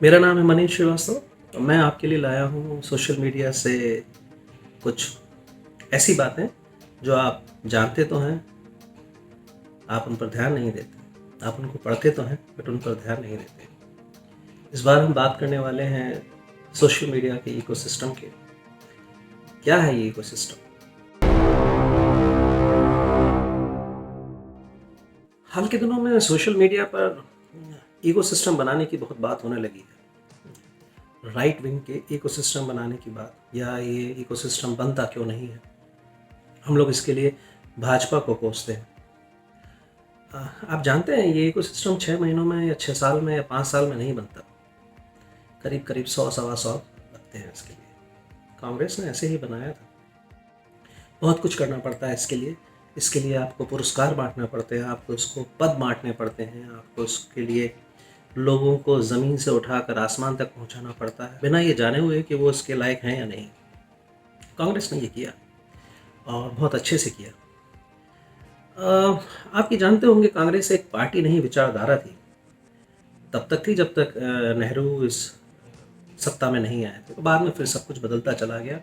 मेरा नाम है मनीष श्रीवास्तव। मैं आपके लिए लाया हूँ सोशल मीडिया से कुछ ऐसी बातें जो आप जानते तो हैं, आप उन पर ध्यान नहीं देते। आप उनको पढ़ते तो हैं बट उन पर ध्यान नहीं देते। इस बार हम बात करने वाले हैं सोशल मीडिया के इकोसिस्टम के। क्या है ये इकोसिस्टम? हाल के दिनों में सोशल मीडिया पर इकोसिस्टम बनाने की बहुत बात होने लगी है। राइट विंग के इकोसिस्टम बनाने की बात, या ये इकोसिस्टम बनता क्यों नहीं है। हम लोग इसके लिए भाजपा को कोसते हैं। आप जानते हैं ये इकोसिस्टम 6 महीनों में या 6 साल में या 5 साल में नहीं बनता। करीब करीब 100 सवा 100 लगते हैं इसके लिए। कांग्रेस ने ऐसे ही बनाया था। बहुत कुछ करना पड़ता है इसके लिए आपको पुरस्कार बांटना पड़ते हैं, आपको इसको पद बांटने पड़ते हैं, आपको इसके लिए लोगों को ज़मीन से उठाकर आसमान तक पहुंचाना पड़ता है, बिना ये जाने हुए कि वो इसके लायक हैं या नहीं। कांग्रेस ने ये किया और बहुत अच्छे से किया। आप ये जानते होंगे कांग्रेस एक पार्टी नहीं, विचारधारा थी। तब तक थी जब तक नेहरू इस सत्ता में नहीं आए थे। तो बाद में फिर सब कुछ बदलता चला गया।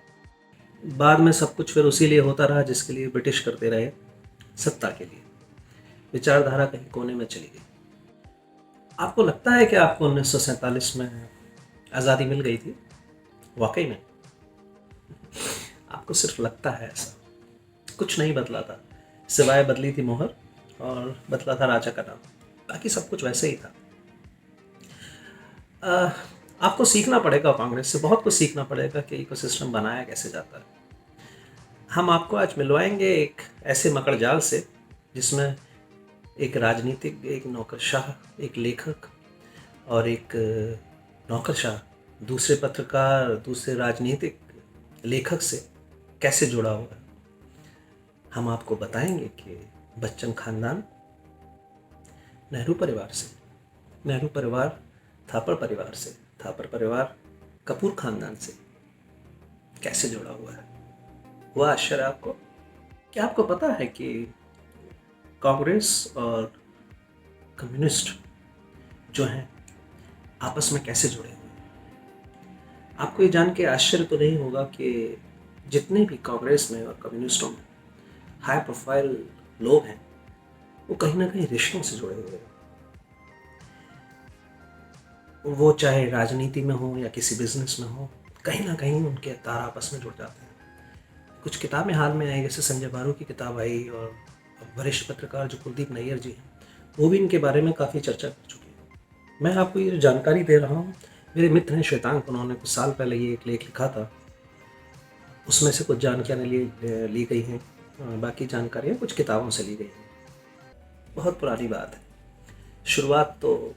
बाद में सब कुछ फिर उसी लिए होता रहा जिसके लिए ब्रिटिश करते रहे, सत्ता के लिए। विचारधारा कहीं कोने में चली गई। आपको लगता है कि आपको 1947 में आज़ादी मिल गई थी? वाकई में आपको सिर्फ लगता है ऐसा। कुछ नहीं बदला था, सिवाय बदली थी मोहर और बदला था राजा का नाम। बाकी सब कुछ वैसे ही था। आपको सीखना पड़ेगा कांग्रेस से, बहुत कुछ सीखना पड़ेगा कि इकोसिस्टम बनाया कैसे जाता है। हम आपको आज मिलवाएंगे एक ऐसे मकड़ जाल से जिसमें एक राजनीतिक, एक नौकरशाह, एक लेखक और एक नौकरशाह दूसरे पत्रकार, दूसरे राजनीतिक लेखक से कैसे जुड़ा हुआ है। हम आपको बताएंगे कि बच्चन खानदान नेहरू परिवार से, नेहरू परिवार थापर परिवार से, थापर परिवार कपूर खानदान से कैसे जुड़ा हुआ है। हुआ आश्चर्य आपको? क्या आपको पता है कि कांग्रेस और कम्युनिस्ट जो हैं आपस में कैसे जुड़े हुए हैं? आपको ये जान के आश्चर्य तो नहीं होगा कि जितने भी कांग्रेस में और कम्युनिस्टों में हाई प्रोफाइल लोग हैं वो कहीं ना कहीं रिश्तों से जुड़े हुए हैं। वो चाहे राजनीति में हो या किसी बिजनेस में हो, कहीं ना कहीं उनके तार आपस में जुड़ जाते हैं। कुछ किताबें हाल में आई, जैसे संजय बारू की किताब आई, और वरिष्ठ पत्रकार जो कुलदीप नैयर जी हैं वो भी इनके बारे में काफ़ी चर्चा कर चुके हैं। मैं आपको ये जानकारी दे रहा हूँ। मेरे मित्र हैं श्वेतांक, उन्होंने कुछ साल पहले ये एक लेख लिखा था। उसमें से कुछ जानकारियाँ ली गई हैं, बाकी जानकारियाँ कुछ किताबों से ली गई हैं। बहुत पुरानी बात है। शुरुआत तो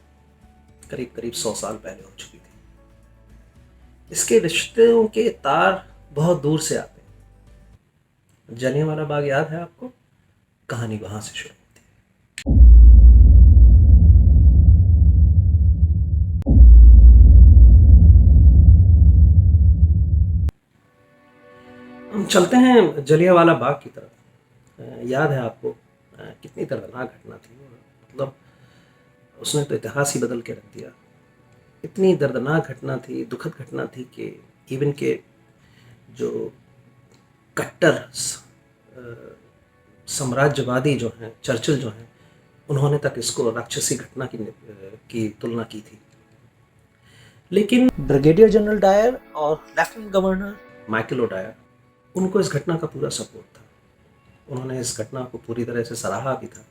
करीब करीब 100 साल पहले हो चुकी थी। इसके रिश्तों के तार बहुत दूर से आते हैं। जलियांवाला बाग याद है आपको? कहानी वहां से शुरू होती है। हम चलते हैं जलियांवाला बाग की तरफ। याद है आपको कितनी दर्दनाक घटना थी? मतलब उसने तो इतिहास ही बदल के रख दिया। इतनी दर्दनाक घटना थी, दुखद घटना थी कि इवन के जो कट्टर साम्राज्यवादी जो हैं, चर्चिल जो हैं, उन्होंने तक इसको राक्षसी घटना की तुलना की थी। लेकिन ब्रिगेडियर जनरल डायर और लेफ्टिनेंट गवर्नर माइकल ओडायर, उनको इस घटना का पूरा सपोर्ट था। उन्होंने इस घटना को पूरी तरह से सराहा भी था।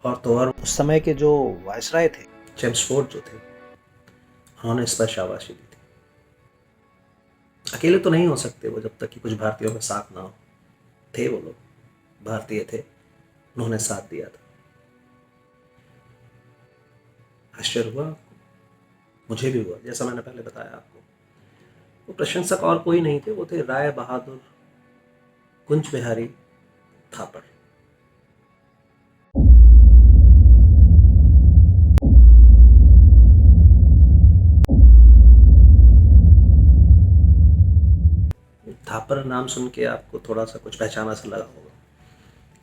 और उस समय के जो वायसराय थे, चेम्सफोर्ड जो थे, उन्होंने इस पर शाबाशी दी थी। अकेले तो नहीं हो सकते वो, जब तक कि कुछ भारतीयों का साथ ना हो। थे वो लोग, भारतीय थे, उन्होंने साथ दिया था। आश्चर्य हुआ आपको? मुझे भी हुआ। जैसा मैंने पहले बताया आपको, वो प्रशंसक और कोई नहीं थे, वो थे राय बहादुर कुंज बिहारी थापर। थापर नाम सुन के आपको थोड़ा सा कुछ पहचाना सा लगा होगा।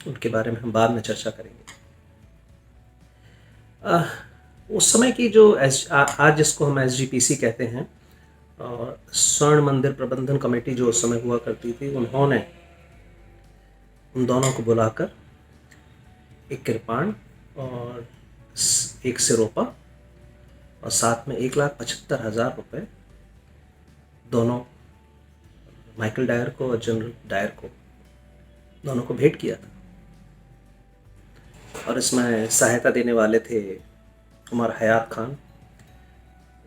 उनके बारे में हम बाद में चर्चा करेंगे। उस समय की जो आज जिसको हम SGPC कहते हैं, और स्वर्ण मंदिर प्रबंधन कमेटी जो उस समय हुआ करती थी, उन्होंने उन दोनों को बुलाकर एक कृपाण और एक सिरोपा और साथ में 1,75,000 रुपये दोनों माइकल डायर को और जनरल डायर को दोनों को भेंट किया था। और इसमें सहायता देने वाले थे उमर हयात खान,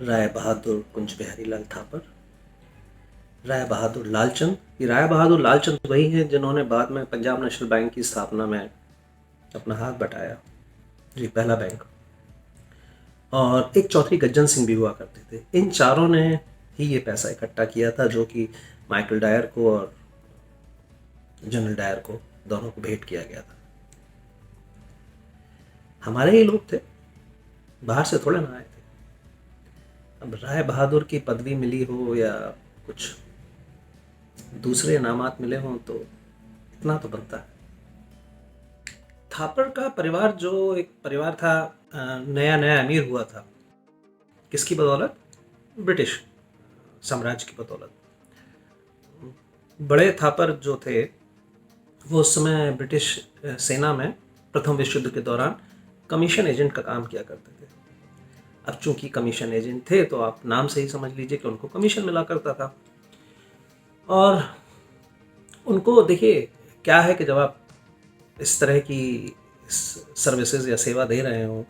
राय बहादुर कुंज बिहारी लाल थापर, राय बहादुर लालचंद। ये राय बहादुर लालचंद वही हैं जिन्होंने बाद में पंजाब नेशनल बैंक की स्थापना में अपना हाथ बटाया, जी पहला बैंक। और एक चौधरी गज्जन सिंह भी हुआ करते थे। इन चारों ने ही ये पैसा इकट्ठा किया था जो कि माइकल डायर को और जनरल डायर को दोनों को भेंट किया गया था। हमारे ही लोग थे, बाहर से थोड़े ना आए थे। अब राय बहादुर की पदवी मिली हो या कुछ दूसरे इनामात मिले हों तो इतना तो बनता है। थापर का परिवार जो एक परिवार था, नया नया अमीर हुआ था। किसकी बदौलत? ब्रिटिश साम्राज्य की बदौलत। बड़े थापर जो थे वो उस समय ब्रिटिश सेना में प्रथम विश्व युद्ध के दौरान कमीशन एजेंट का काम किया करते थे। अब चूंकि कमीशन एजेंट थे तो आप नाम से ही समझ लीजिए कि उनको कमीशन मिला करता था। और उनको देखिए क्या है कि जब आप इस तरह की सर्विसेज या सेवा दे रहे हो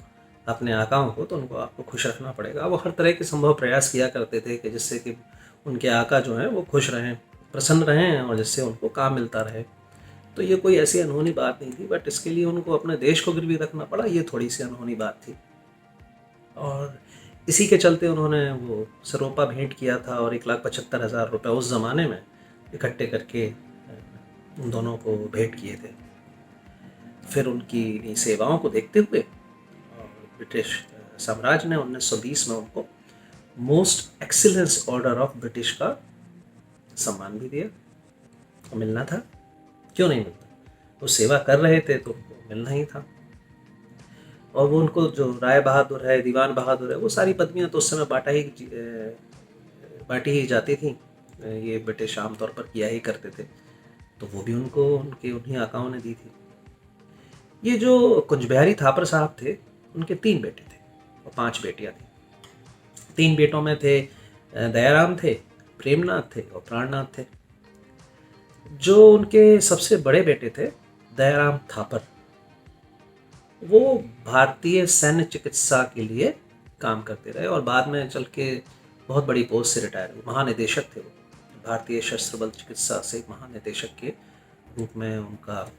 अपने आकाओं को, तो उनको आपको खुश रखना पड़ेगा। वो हर तरह के संभव प्रयास किया करते थे कि जिससे कि उनके आका जो हैं वो खुश रहें, प्रसन्न रहें और जिससे उनको काम मिलता रहे। तो ये कोई ऐसी अनहोनी बात नहीं थी, बट इसके लिए उनको अपने देश को गिरवी रखना पड़ा, ये थोड़ी सी अनहोनी बात थी। और इसी के चलते उन्होंने वो सरोपा भेंट किया था और 1,75,000 रुपये उस ज़माने में इकट्ठे करके उन दोनों को भेंट किए थे। फिर उनकी सेवाओं को देखते हुए ब्रिटिश साम्राज्य ने 1920 में उनको most excellence order of British का सम्मान भी दिया। मिलना था, क्यों नहीं मिलता? वो सेवा कर रहे थे तो उनको मिलना ही था। और वो उनको जो राय बहादुर है, दीवान बहादुर है, वो सारी पदवियां तो उस समय बांटी ही जाती थी। ये ब्रिटिश आमतौर पर किया ही करते थे, तो वो भी उनको उन्हीं आकाओं ने दी थी। ये जो कुंज बिहारी थापर साहब थे, उनके 3 बेटे थे और 5 बेटियां थी। 3 बेटों में थे दयाराम थे, प्रेमनाथ थे और प्राणनाथ थे। जो उनके सबसे बड़े बेटे थे दयाराम थापर, वो भारतीय सैन्य चिकित्सा के लिए काम करते रहे और बाद में चल के बहुत बड़ी पोस्ट से रिटायर हुए। महानिदेशक थे वो, भारतीय सशस्त्र बल चिकित्सा से महानिदेशक के रूप में उनका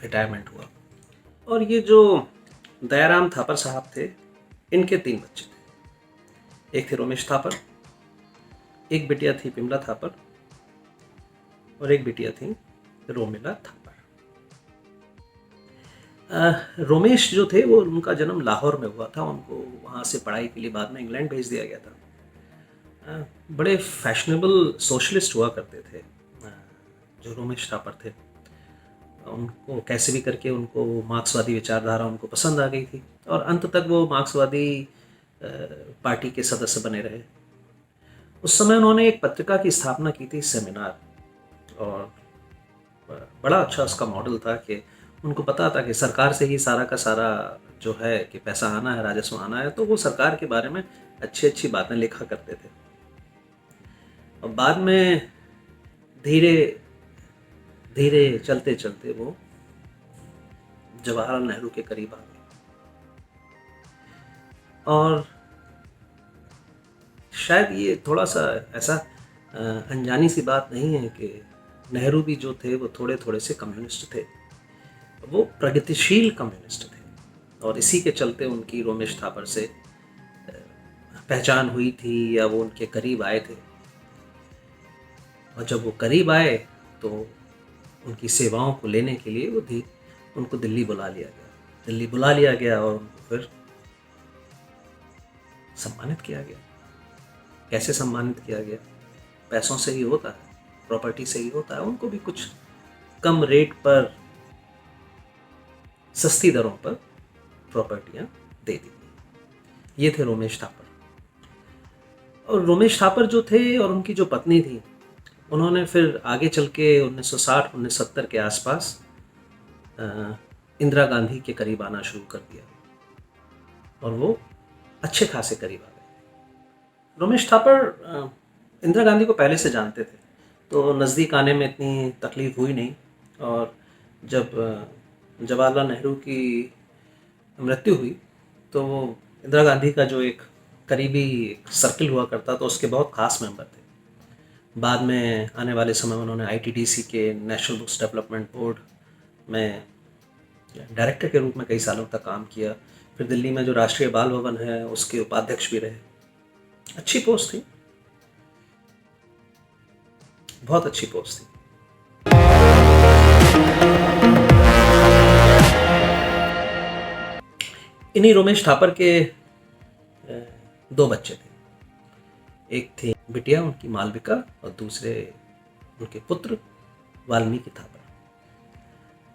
रिटायरमेंट हुआ। और ये जो दयाराम थापर साहब थे, इनके 3 बच्चे थे। एक थे रोमेश थापर, एक बिटिया थी पिमला थापर और एक बिटिया थी रोमिला थापर। रोमेश जो थे वो उनका जन्म लाहौर में हुआ था। उनको वहाँ से पढ़ाई के लिए बाद में इंग्लैंड भेज दिया गया था। बड़े फैशनेबल सोशलिस्ट हुआ करते थे जो रोमेश थापर थे। उनको कैसे भी करके उनको मार्क्सवादी विचारधारा उनको पसंद आ गई थी और अंत तक वो मार्क्सवादी पार्टी के सदस्य बने रहे। उस समय उन्होंने एक पत्रिका की स्थापना की थी, सेमिनार, और बड़ा अच्छा उसका मॉडल था कि उनको पता था कि सरकार से ही सारा का सारा जो है कि पैसा आना है, राजस्व आना है, तो वो सरकार के बारे में अच्छी अच्छी बातें लिखा करते थे। और बाद में धीरे धीरे चलते चलते वो जवाहरलाल नेहरू के करीब आ गए। और शायद ये थोड़ा सा ऐसा अनजानी सी बात नहीं है कि नेहरू भी जो थे वो थोड़े थोड़े से कम्युनिस्ट थे, वो प्रगतिशील कम्युनिस्ट थे। और इसी के चलते उनकी रोमेश थापर से पहचान हुई थी या वो उनके करीब आए थे। और जब वो करीब आए तो उनकी सेवाओं को लेने के लिए उनको दिल्ली बुला लिया गया और उनको फिर सम्मानित किया गया। कैसे सम्मानित किया गया? पैसों से ही होता है, प्रॉपर्टी से ही होता है। उनको भी कुछ कम रेट पर, सस्ती दरों पर प्रॉपर्टियां दे दी। ये थे रोमेश थापर। और रोमेश थापर जो थे और उनकी जो पत्नी थी, उन्होंने फिर आगे चल के 1960-1970 के आसपास इंदिरा गांधी के करीब आना शुरू कर दिया और वो अच्छे खासे करीब आ गए। रोमेश थापर इंदिरा गांधी को पहले से जानते थे, तो नज़दीक आने में इतनी तकलीफ़ हुई नहीं। और जब जवाहरलाल नेहरू की मृत्यु हुई तो वो इंदिरा गांधी का जो एक करीबी सर्कल हुआ करता, तो उसके बहुत ख़ास मेंबर थे। बाद में आने वाले समय में उन्होंने आईटीडीसी के नेशनल बुक्स डेवलपमेंट बोर्ड में डायरेक्टर के रूप में कई सालों तक काम किया। फिर दिल्ली में जो राष्ट्रीय बाल भवन है उसके उपाध्यक्ष भी रहे। अच्छी पोस्ट थी, बहुत अच्छी पोस्ट थी। इन्हीं रोमेश थापर के दो बच्चे थे। एक थी बिटिया उनकी मालविका और दूसरे उनके पुत्र वाल्मीकि थापर।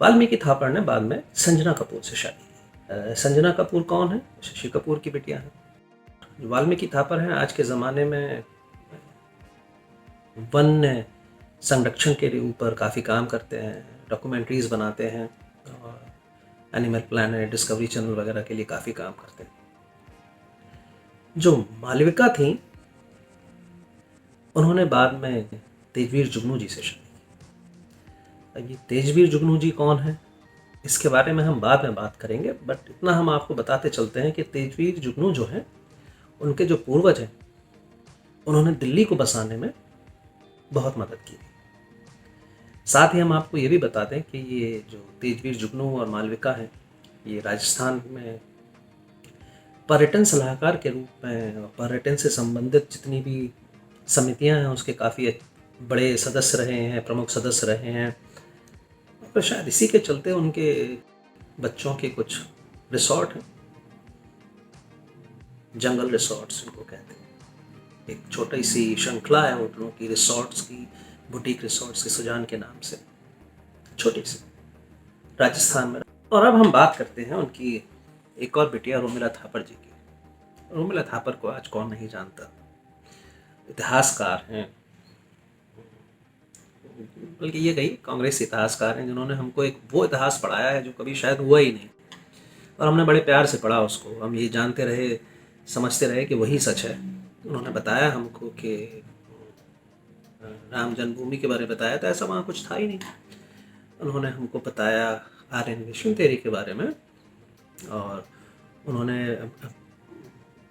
वाल्मीकि थापर ने बाद में संजना कपूर से शादी की। संजना कपूर कौन है? शशि कपूर की बिटिया है। वाल्मीकि थापर हैं आज के ज़माने में वन संरक्षण के ऊपर काफ़ी काम करते हैं, डॉक्यूमेंट्रीज बनाते हैं और एनिमल प्लैनेट, डिस्कवरी चैनल वगैरह के लिए काफ़ी काम करते हैं। जो मालविका थी, उन्होंने बाद में तेजवीर जुगनू जी से शादी की। अब ये तेजवीर जुगनू जी कौन है, इसके बारे में हम बाद में बात करेंगे, बट इतना हम आपको बताते चलते हैं कि तेजवीर जुगनू जो हैं, उनके जो पूर्वज हैं, उन्होंने दिल्ली को बसाने में बहुत मदद की थी। साथ ही हम आपको ये भी बता दें कि ये जो तेजवीर जुगनू और मालविका हैं, ये राजस्थान में पर्यटन सलाहकार के रूप में पर्यटन से संबंधित जितनी भी समितियां हैं उसके काफ़ी बड़े सदस्य रहे हैं, प्रमुख सदस्य रहे हैं। और शायद इसी के चलते उनके बच्चों के कुछ रिसोर्ट हैं, जंगल रिसोर्ट्स इनको कहते हैं। एक छोटी सी श्रृंखला है होटलों की, रिसोर्ट्स की, बुटीक रिसोर्ट्स की, सुजान के नाम से, छोटी सी, राजस्थान में। और अब हम बात करते हैं उनकी एक और बिटिया रोमिला थापर जी की। रोमिला थापर को आज कौन नहीं जानता, इतिहासकार हैं, बल्कि ये कही कांग्रेस इतिहासकार हैं जिन्होंने हमको एक वो इतिहास पढ़ाया है जो कभी शायद हुआ ही नहीं, और हमने बड़े प्यार से पढ़ा उसको। हम ये जानते रहे, समझते रहे कि वही सच है। उन्होंने बताया हमको कि राम जन्मभूमि के बारे में बताया, तो ऐसा वहाँ कुछ था ही नहीं। उन्होंने हमको बताया आर्यन थ्योरी के बारे में, और उन्होंने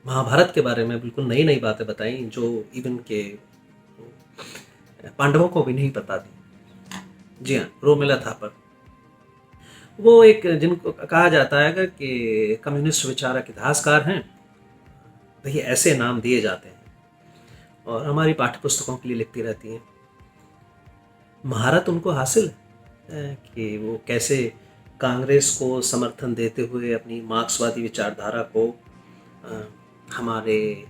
महाभारत के बारे में बिल्कुल नई नई बातें बताई जो इवन के पांडवों को भी नहीं पता थी। जी हाँ, रोमिला थापर वो एक जिनको कहा जाता है कि कम्युनिस्ट विचारक इतिहासकार हैं, तो ये ऐसे नाम दिए जाते हैं और हमारी पाठ्य पुस्तकों के लिए लिखती रहती हैं। महारत उनको हासिल है कि वो कैसे कांग्रेस को समर्थन देते हुए अपनी मार्क्सवादी विचारधारा को हमारे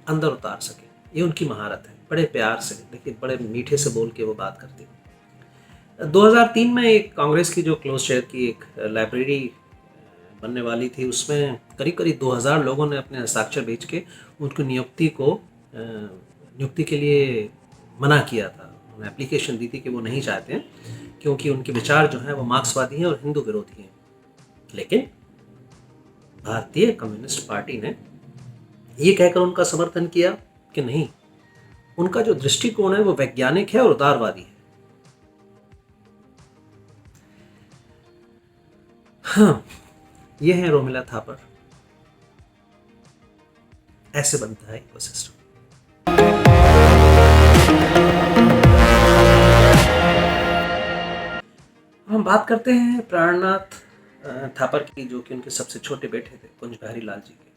अंदर उतार सके, ये उनकी महारत है। बड़े प्यार से, देखिए बड़े मीठे से बोल के वो बात करती है। 2003 में एक कांग्रेस की जो क्लोज शेयर की एक लाइब्रेरी बनने वाली थी, उसमें करीब करीब 2000 लोगों ने अपने हस्ताक्षर भेज के उनकी नियुक्ति के लिए मना किया था। उन्होंने एप्लीकेशन दी थी कि वो नहीं चाहते हैं क्योंकि उनके विचार जो हैं वो मार्क्सवादी हैं और हिंदू विरोधी हैं। लेकिन भारतीय कम्युनिस्ट पार्टी ने ये कहकर उनका समर्थन किया कि नहीं, उनका जो दृष्टिकोण है वो वैज्ञानिक है और उदारवादी है। हाँ, ये है रोमिला थापर। ऐसे बनता है इकोसिस्टम। हम बात करते हैं प्राणनाथ थापर की, जो कि उनके सबसे छोटे बेटे थे कुंज बिहारी लाल जी के।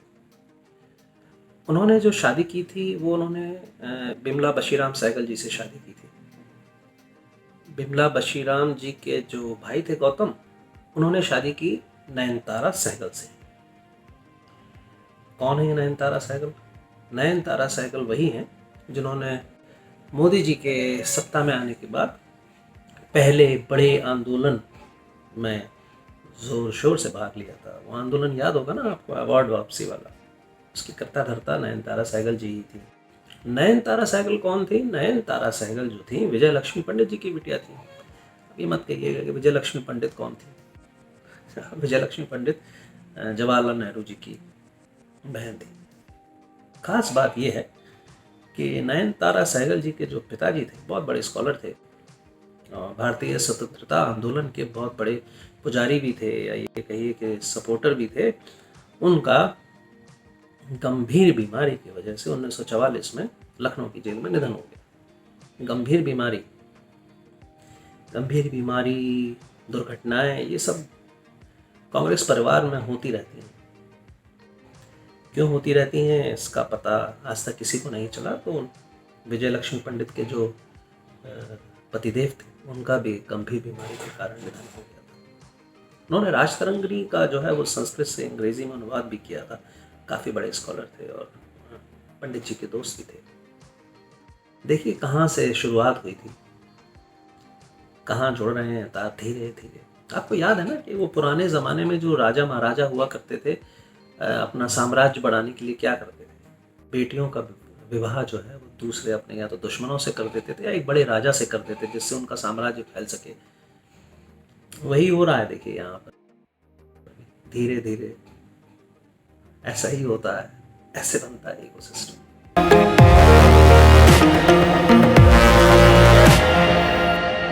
उन्होंने जो शादी की थी वो उन्होंने बिमला बशीराम सहगल जी से शादी की थी। बिमला बशीराम जी के जो भाई थे गौतम, उन्होंने शादी की नयनतारा सहगल से। कौन है ये नयनतारा सहगल? नयनतारा सहगल वही हैं जिन्होंने मोदी जी के सत्ता में आने के बाद पहले बड़े आंदोलन में ज़ोर शोर से भाग लिया था। वो आंदोलन याद होगा ना आपको, अवार्ड वापसी वाला, उसकी कर्ता धर्ता नयनतारा सहगल जी ही थी। नयनतारा सहगल कौन थी? नयनतारा सहगल जो थी विजय लक्ष्मी पंडित जी की बिटिया थी। अभी मत कहिएगा कि विजय लक्ष्मी पंडित कौन थी। विजय लक्ष्मी पंडित जवाहरलाल नेहरू जी की बहन थी। खास बात यह है कि नयनतारा सहगल जी के जो पिताजी थे बहुत बड़े स्कॉलर थे और भारतीय स्वतंत्रता आंदोलन के बहुत बड़े पुजारी भी थे, या ये कहिए कि सपोर्टर भी थे। उनका गंभीर बीमारी की वजह से 1944 में लखनऊ की जेल में निधन हो गया। गंभीर बीमारी, दुर्घटनाएं, ये सब कांग्रेस परिवार में होती रहती हैं। क्यों होती रहती हैं इसका पता आज तक किसी को नहीं चला। तो विजय लक्ष्मी पंडित के जो पतिदेव थे उनका भी गंभीर बीमारी के कारण निधन हो गया था। उन्होंने राजतरंगिणी का जो है वो संस्कृत से अंग्रेजी में अनुवाद भी किया था। काफ़ी बड़े स्कॉलर थे और पंडित जी के दोस्त भी थे। देखिए कहाँ से शुरुआत हुई थी, कहाँ जुड़ रहे हैं तार धीरे धीरे। आपको याद है ना कि वो पुराने ज़माने में जो राजा महाराजा हुआ करते थे, अपना साम्राज्य बढ़ाने के लिए क्या करते थे? बेटियों का विवाह जो है वो दूसरे अपने या तो दुश्मनों से कर देते थे या एक बड़े राजा से कर देते, जिससे उनका साम्राज्य फैल सके। वही हो रहा है देखिए यहाँ पर, धीरे धीरे ऐसा ही होता है, ऐसे बनता है इकोसिस्टम।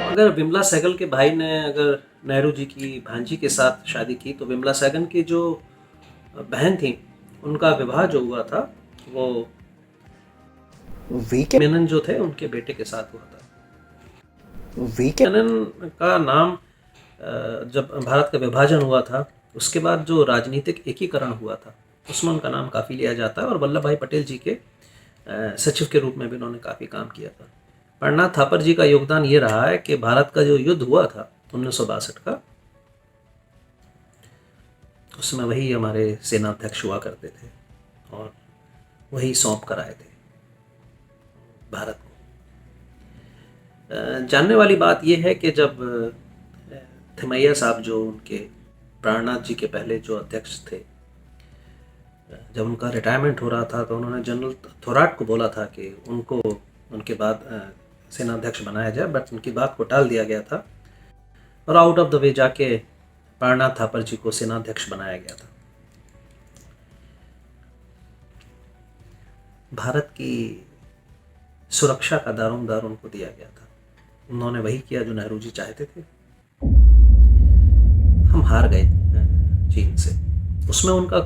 अगर विमला सहगल के भाई ने अगर नेहरू जी की भांजी के साथ शादी की, तो विमला सहगल की जो बहन थी उनका विवाह जो हुआ था वो वीके मेनन जो थे उनके बेटे के साथ हुआ था। वीके मेनन का नाम जब भारत का विभाजन हुआ था उसके बाद जो राजनीतिक एकीकरण हुआ था उसमें उनका नाम काफ़ी लिया जाता है, और वल्लभ भाई पटेल जी के सचिव के रूप में भी उन्होंने काफ़ी काम किया था। प्रणनाथ थापर जी का योगदान ये रहा है कि भारत का जो युद्ध हुआ था 1962 का, उसमें वही हमारे सेनाध्यक्ष हुआ करते थे और वही सौंप कर आए थे भारत को। जानने वाली बात यह है कि जब थिमैया साहब जो उनके प्राणनाथ जी के पहले जो अध्यक्ष थे, जब उनका रिटायरमेंट हो रहा था तो उन्होंने जनरल थोराट को बोला था कि उनको उनके बाद सेनाध्यक्ष बनाया जाए, बट उनकी बात को टाल दिया गया था और आउट ऑफ द वे जाके प्राणनाथ थापर जी को सेनाध्यक्ष बनाया गया था। भारत की सुरक्षा का दारोमदार उनको दिया गया था। उन्होंने वही किया जो नेहरू जी चाहते थे। हम हार गए चीन से। उसमें उनका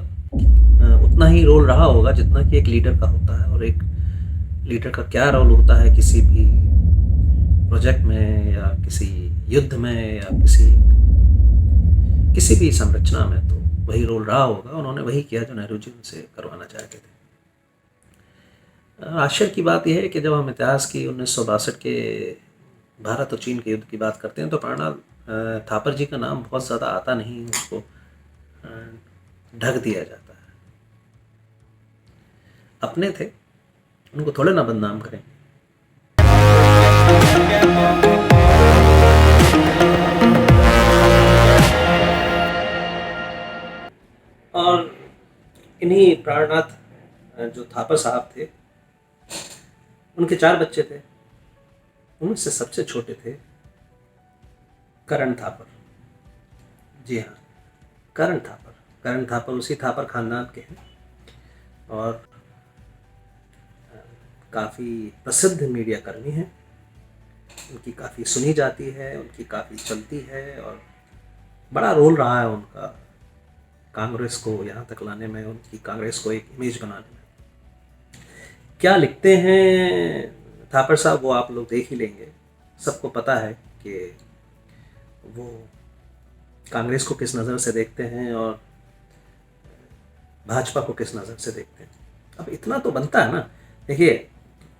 उतना ही रोल रहा होगा जितना कि एक लीडर का होता है, और एक लीडर का क्या रोल होता है किसी भी प्रोजेक्ट में या किसी युद्ध में या किसी भी संरचना में, तो वही रोल रहा होगा। उन्होंने वही किया जो नेहरू जी उनसे करवाना चाहते थे। आश्चर्य की बात यह है कि जब हम इतिहास की 1962 के भारत और चीन के युद्ध की बात करते हैं तो प्रणनाथ थापर जी का नाम बहुत ज़्यादा आता नहीं, उसको ढक दिया जाता है। अपने थे, उनको थोड़े ना बदनाम करें। और इन्हीं प्राणनाथ जो थापर साहब थे, उनके 4 बच्चे थे। उनसे सबसे छोटे थे करण थापर। जी हाँ, करण थापर उसी थापर खानदान के हैं और काफ़ी प्रसिद्ध मीडिया कर्मी हैं। उनकी काफ़ी सुनी जाती है, उनकी काफ़ी चलती है और बड़ा रोल रहा है उनका कांग्रेस को यहाँ तक लाने में, उनकी कांग्रेस को एक इमेज बनाने में। क्या लिखते हैं थापर साहब वो आप लोग देख ही लेंगे। सबको पता है कि वो कांग्रेस को किस नज़र से देखते हैं और भाजपा को किस नज़र से देखते हैं। अब इतना तो बनता है ना, देखिए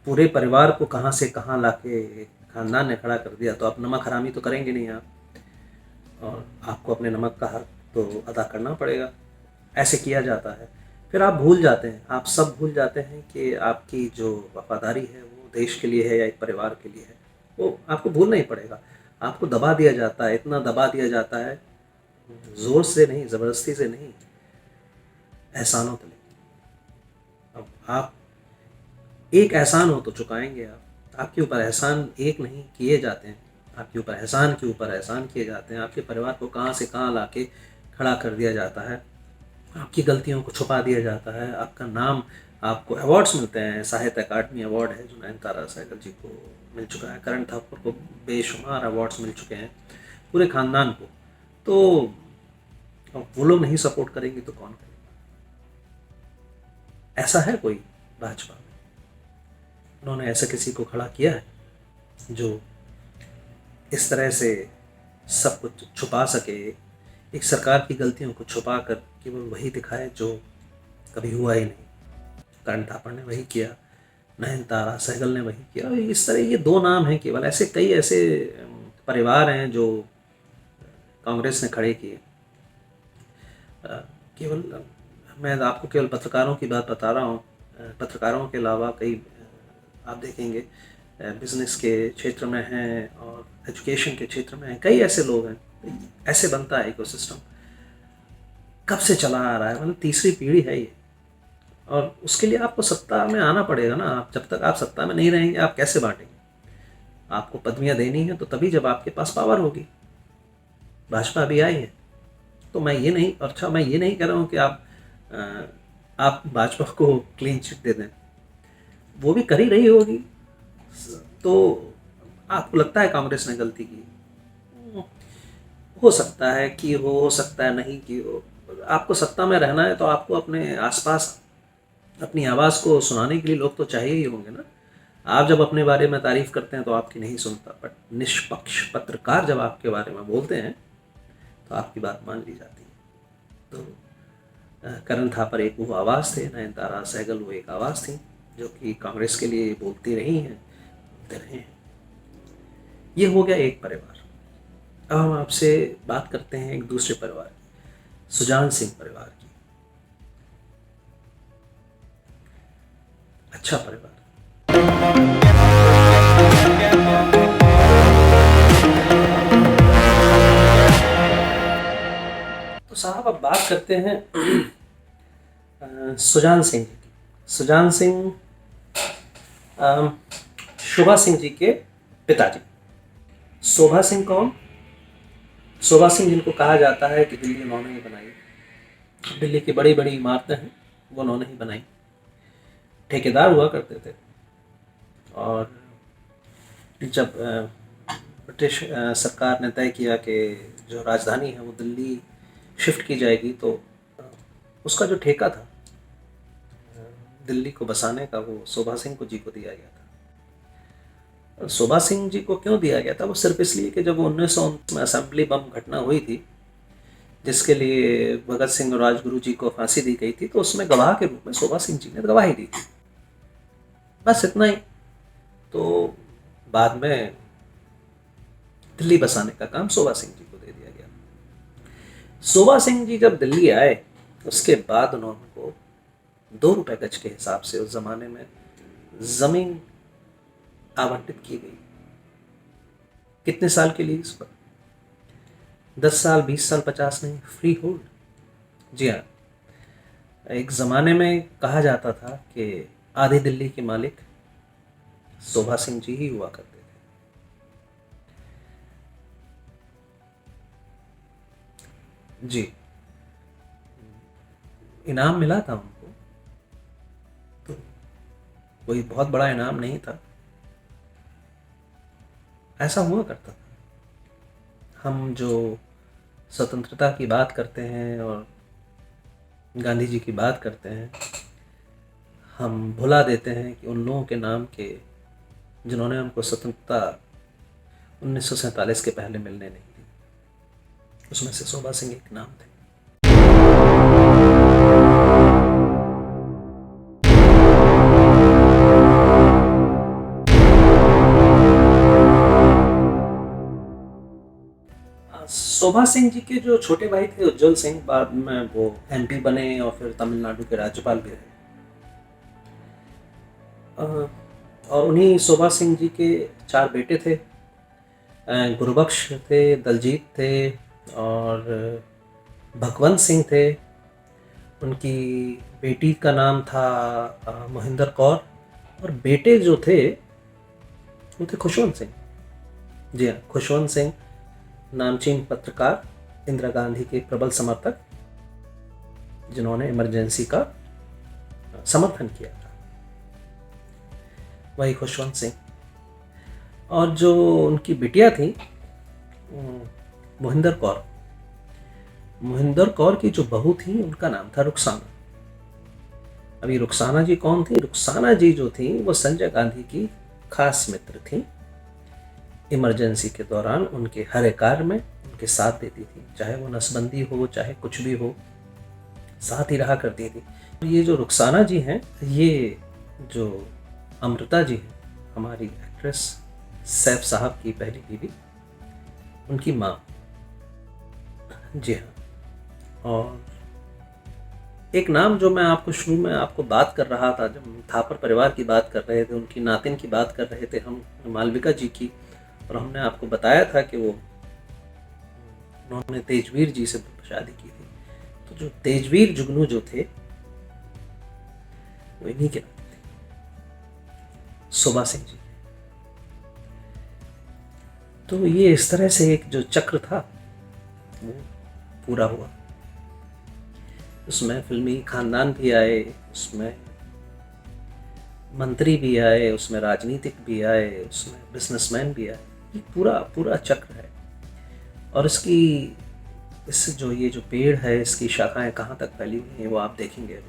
पूरे परिवार को कहाँ से कहाँ लाके खानदान ने खड़ा कर दिया, तो आप नमक हरामी तो करेंगे नहीं आप, और आपको अपने नमक का हक तो अदा करना पड़ेगा। ऐसे किया जाता है, फिर आप भूल जाते हैं, आप सब भूल जाते हैं कि आपकी जो वफादारी है वो देश के लिए है या एक परिवार के लिए है। वो आपको भूलना ही पड़ेगा। आपको दबा दिया जाता है, इतना दबा दिया जाता है ज़ोर से नहीं, ज़बरदस्ती से नहीं, एहसानों तले। अब आप एक एहसान हो तो चुकाएंगे आप, आपके ऊपर एहसान एक नहीं किए जाते हैं, आपके ऊपर एहसान के ऊपर एहसान किए जाते हैं, आपके परिवार को कहाँ से कहाँ लाके खड़ा कर दिया जाता है, आपकी गलतियों को छुपा दिया जाता है, आपका नाम, आपको अवार्ड्स मिलते हैं, साहित्य अकादमी अवार्ड है जो नयनतारा सहगल जी को मिल चुका है, करण थापर को बेशुमार अवार्ड्स मिल चुके हैं, पूरे खानदान को। तो अब वो लोग नहीं सपोर्ट करेंगे तो कौन करेगा? ऐसा है कोई भाजपा में? उन्होंने ऐसा किसी को खड़ा किया है जो इस तरह से सब कुछ छुपा सके, एक सरकार की गलतियों को छुपा कर केवल वही दिखाए जो कभी हुआ ही नहीं? करण थापर ने वही किया, नयनतारा सहगल ने वही किया। इस तरह ये दो नाम हैं केवल, ऐसे कई ऐसे परिवार हैं जो कांग्रेस ने खड़े किए। केवल मैं आपको केवल पत्रकारों की बात बता रहा हूँ, पत्रकारों के अलावा कई आप देखेंगे बिजनेस के क्षेत्र में हैं और एजुकेशन के क्षेत्र में हैं, कई ऐसे लोग हैं। ऐसे बनता है इकोसिस्टम, कब से चला आ रहा है, मतलब तीसरी पीढ़ी है ये। और उसके लिए आपको सत्ता में आना पड़ेगा ना। आप जब तक आप सत्ता में नहीं रहेंगे आप कैसे बांटेंगे? आपको पदवियां देनी है तो तभी जब आपके पास पावर होगी। भाजपा अभी आई है तो मैं ये नहीं, अच्छा मैं ये नहीं कह रहा हूँ कि आप भाजपा को क्लीन चिट दे दें, वो भी कर ही रही होगी। तो आपको लगता है कांग्रेस ने गलती की? हो सकता है कि हो सकता है नहीं कि हो। आपको सत्ता में रहना है तो आपको अपने आसपास अपनी आवाज़ को सुनाने के लिए लोग तो चाहिए ही होंगे ना। आप जब अपने बारे में तारीफ करते हैं तो आपकी नहीं सुनता, बट निष्पक्ष पत्रकार जब आपके बारे में बोलते हैं तो आपकी बात मान ली जाती है। तो करण थापर एक वो आवाज़ थे, नयनतारा सहगल वो एक आवाज़ थी जो कि कांग्रेस के लिए बोलती रही हैं, बोलते रहे हैं। ये हो गया एक परिवार। अब हम आपसे बात करते हैं एक दूसरे परिवार, सुजान सिंह परिवार की। अच्छा परिवार। तो साहब अब बात करते हैं सुजान सिंह जी की। सुजान सिंह शोभा सिंह जी के पिताजी। शोभा सिंह कौन? शोभा सिंह जिनको कहा जाता है कि दिल्ली उन्होंने ही बनाई, दिल्ली की बड़ी बड़ी इमारतें हैं वो उन्होंने ही बनाई, ठेकेदार हुआ करते थे। और जब ब्रिटिश सरकार ने तय किया कि जो राजधानी है वो दिल्ली शिफ्ट की जाएगी तो उसका जो ठेका था दिल्ली को बसाने का वो शोभा सिंह जी को दिया गया था। शोभा सिंह जी को क्यों दिया गया था? वो सिर्फ इसलिए कि जब 1919 में असेंबली बम घटना हुई थी जिसके लिए भगत सिंह और राजगुरु जी को फांसी दी गई थी, तो उसमें गवाह के रूप में शोभा सिंह जी ने गवाही दी थी, बस इतना ही। तो बाद में दिल्ली बसाने का काम शोभा सिंह जी को दे दिया गया। शोभा सिंह जी जब दिल्ली आए उसके बाद उनको 2 रुपए गज के हिसाब से उस जमाने में जमीन आवंटित की गई। कितने साल के लिए? इस पर 10 साल, 20 साल, 50 नहीं, फ्री होल्ड। जी हाँ, एक ज़माने में कहा जाता था कि आधी दिल्ली के मालिक शोभा सिंह जी ही हुआ करते थे। जी, इनाम मिला था उनको, तो कोई बहुत बड़ा इनाम नहीं था, ऐसा हुआ करता था। हम जो स्वतंत्रता की बात करते हैं और गांधी जी की बात करते हैं, हम भुला देते हैं कि उन लोगों के नाम के जिन्होंने हमको स्वतंत्रता 1947 के पहले मिलने नहीं दी। उसमें से शोभा सिंह एक नाम थे। शोभा सिंह जी के जो छोटे भाई थे उज्जवल सिंह, बाद में वो एमपी बने और फिर तमिलनाडु के राज्यपाल भी रहे। और उन्हीं शोभा सिंह जी के 4 बेटे थे। गुरबख्श थे, दलजीत थे और भगवंत सिंह थे, उनकी बेटी का नाम था मोहिंदर कौर, और बेटे जो थे वो थे खुशवंत सिंह। जी हाँ, खुशवंत सिंह नामचीन पत्रकार, इंदिरा गांधी के प्रबल समर्थक, जिन्होंने इमरजेंसी का समर्थन किया था, वही खुशवंत सिंह। और जो उनकी बिटिया थी मोहिंदर कौर, मोहिंदर कौर की जो बहू थी उनका नाम था रुखसाना। अभी रुखसाना जी कौन थी? रुखसाना जी जो थी वो संजय गांधी की खास मित्र थी। इमरजेंसी के दौरान उनके हर एक कार्य में उनके साथ देती थी, चाहे वो नसबंदी हो चाहे कुछ भी हो, साथ ही रहा करती थी। ये जो रुखसाना जी हैं, ये जो अमृता जी हैं, हमारी एक्ट्रेस सैफ साहब की पहली बीवी, उनकी माँ। जी हाँ। और एक नाम जो मैं आपको शुरू में आपको बात कर रहा था, जब हम थापर परिवार की बात कर रहे थे, उनकी नातिन की बात कर रहे थे हम, मालविका जी की, और हमने आपको बताया था कि वो उन्होंने तेजवीर जी से शादी की थी। तो जो तेजवीर जुगनू जो थे वो इन्हीं के नाते थे, सुबा सिंह जी। तो ये इस तरह से एक जो चक्र था वो पूरा हुआ। उसमें फिल्मी खानदान भी आए, उसमें मंत्री भी आए, उसमें राजनीतिक भी आए, उसमें बिजनेसमैन भी आए। ये पूरा पूरा चक्र है। और इस जो ये जो पेड़ है, इसकी शाखाएं कहाँ तक फैली हुई हैं वो आप देखेंगे।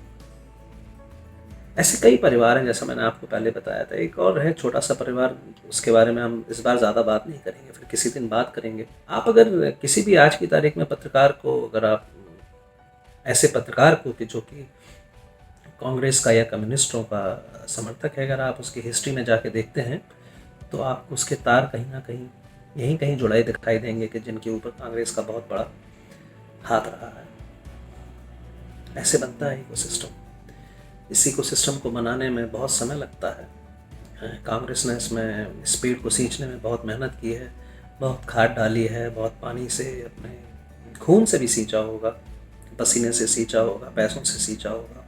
ऐसे कई परिवार हैं, जैसा मैंने आपको पहले बताया था। एक और है छोटा सा परिवार, उसके बारे में हम इस बार ज़्यादा बात नहीं करेंगे, फिर किसी दिन बात करेंगे। आप अगर किसी भी आज की तारीख में पत्रकार को, अगर आप ऐसे पत्रकार को कि जो कि कांग्रेस का या कम्युनिस्टों का समर्थक है, अगर आप उसकी हिस्ट्री में जाके देखते हैं तो आपको उसके तार कहीं ना कहीं यहीं कहीं जुड़ाए दिखाई देंगे कि जिनके ऊपर कांग्रेस का बहुत बड़ा हाथ रहा है। ऐसे बनता है इकोसिस्टम। इस इकोसिस्टम को बनाने में बहुत समय लगता है। कांग्रेस ने इसमें इस पेड़ को सींचने में बहुत मेहनत की है, बहुत खाद डाली है, बहुत पानी से, अपने खून से भी सींचा होगा, पसीने से सींचा होगा, पैसों से सींचा होगा।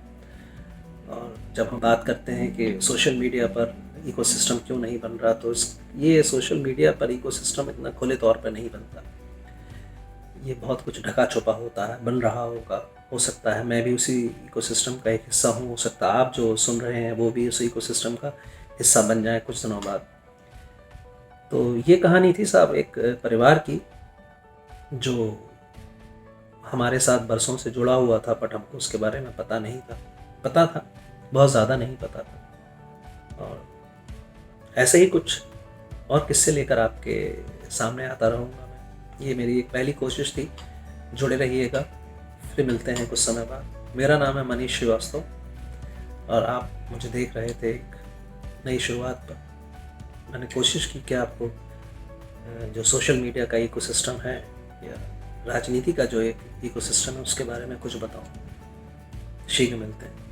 और जब हम बात करते हैं कि सोशल मीडिया पर इकोसिस्टम क्यों नहीं बन रहा, तो ये सोशल मीडिया पर इकोसिस्टम इतना खुले तौर पर नहीं बनता। ये बहुत कुछ ढका छुपा होता है, बन रहा होगा। हो सकता है मैं भी उसी इकोसिस्टम का एक हिस्सा हूँ, हो सकता है आप जो सुन रहे हैं वो भी उसी इकोसिस्टम का हिस्सा बन जाए कुछ दिनों बाद। तो ये कहानी थी साहब एक परिवार की जो हमारे साथ बरसों से जुड़ा हुआ था, बट हमको उसके बारे में पता नहीं था। पता था, बहुत ज़्यादा नहीं पता था। और ऐसे ही कुछ और किस्से लेकर आपके सामने आता रहूँगा मैं। ये मेरी एक पहली कोशिश थी। जुड़े रहिएगा, फिर मिलते हैं कुछ समय बाद। मेरा नाम है मनीष श्रीवास्तव और आप मुझे देख रहे थे एक नई शुरुआत पर। मैंने कोशिश की कि आपको जो सोशल मीडिया का इकोसिस्टम है या राजनीति का जो एक इकोसिस्टम है उसके बारे में कुछ बताऊं। शीघ्र मिलते हैं।